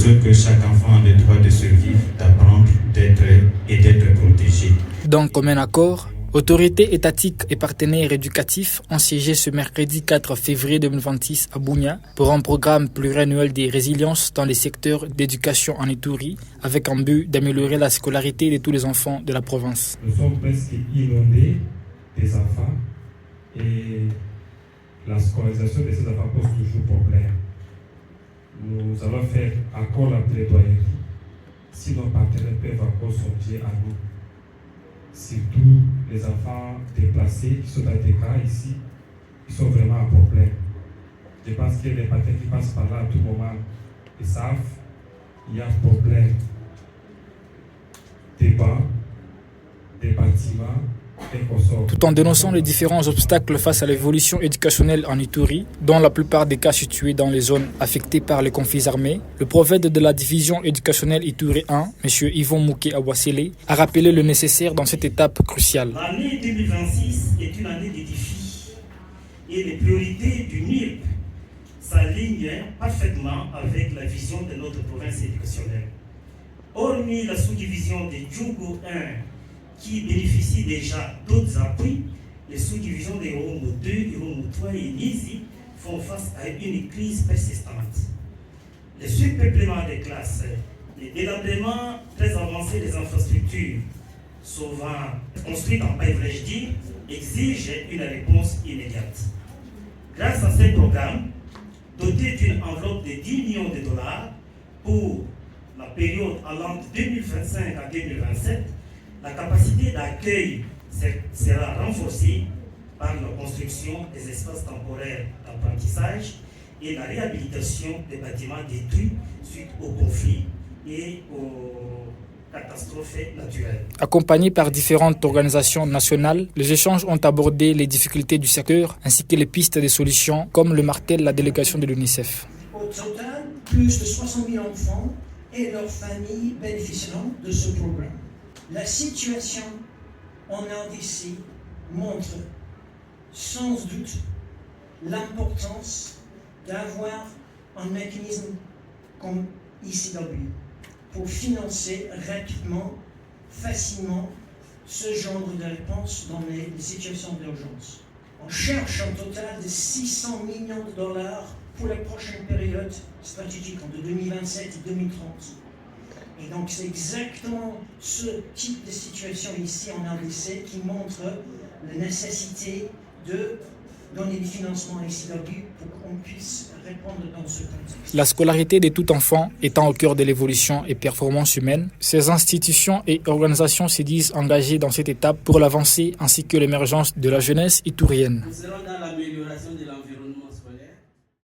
sûr que chaque enfant a le droit de survivre, d'apprendre, d'être protégé. Dans commun accord, autorités étatiques et partenaires éducatifs ont siégé ce mercredi 4 février 2026 à Bunia pour un programme pluriannuel de résilience dans les secteurs d'éducation en Ituri avec un but d'améliorer la scolarité de tous les enfants de la province. Nous sommes presque inondés des enfants et la scolarisation de ces enfants pose toujours problème. Nous allons faire encore la plaidoyerie si nos partenaires peuvent encore songer à nous. Surtout les enfants déplacés qui sont dans des cas ici, qui sont vraiment un problème. Je pense que les partenaires qui passent par là à tout moment, ils savent qu'il y a un problème des bancs, des bâtiments, des consorts. Tout en dénonçant les différents obstacles face à l'évolution éducationnelle en Ituri, dont la plupart des cas situés dans les zones affectées par les conflits armés, le prophète de la division éducationnelle Ituri 1, M. Yvon Mouké Awasele, a rappelé le nécessaire dans cette étape cruciale. L'année 2026 est une année de défis et les priorités du NIRP s'alignent parfaitement avec la vision de notre province éducationnelle. Hormis la sous-division de Djougou 1, qui bénéficie déjà d'autres appuis, les sous-divisions de Iromo 2, Iromo 3 et Nizi font face à une crise persistante. Le surpeuplement des classes, les délabrements très avancés des infrastructures, souvent construites en paille dit, exigent une réponse immédiate. Grâce à ces programmes, dotés d'une enveloppe de 10 millions de dollars pour la période allant de 2025 à 2027, la capacité d'accueil sera renforcée par la construction des espaces temporaires d'apprentissage et la réhabilitation des bâtiments détruits suite aux conflits et aux catastrophes naturelles. Accompagnés par différentes organisations nationales, les échanges ont abordé les difficultés du secteur ainsi que les pistes de solutions, comme le martèle la délégation de l'UNICEF. Au total, plus de 60 000 enfants et leurs familles bénéficieront de ce programme. La situation en RDC montre sans doute l'importance d'avoir un mécanisme comme ICW pour financer rapidement, facilement, ce genre de réponse dans les situations d'urgence. On cherche un total de 600 millions de dollars pour la prochaine période stratégique entre 2027 et 2030. Et donc c'est exactement ce type de situation ici en RDC qui montre la nécessité de donner des financements à ICW pour qu'on puisse répondre dans ce contexte. La scolarité de tout enfant étant au cœur de l'évolution et performance humaine, ces institutions et organisations se disent engagées dans cette étape pour l'avancée ainsi que l'émergence de la jeunesse iturienne. Nous serons dans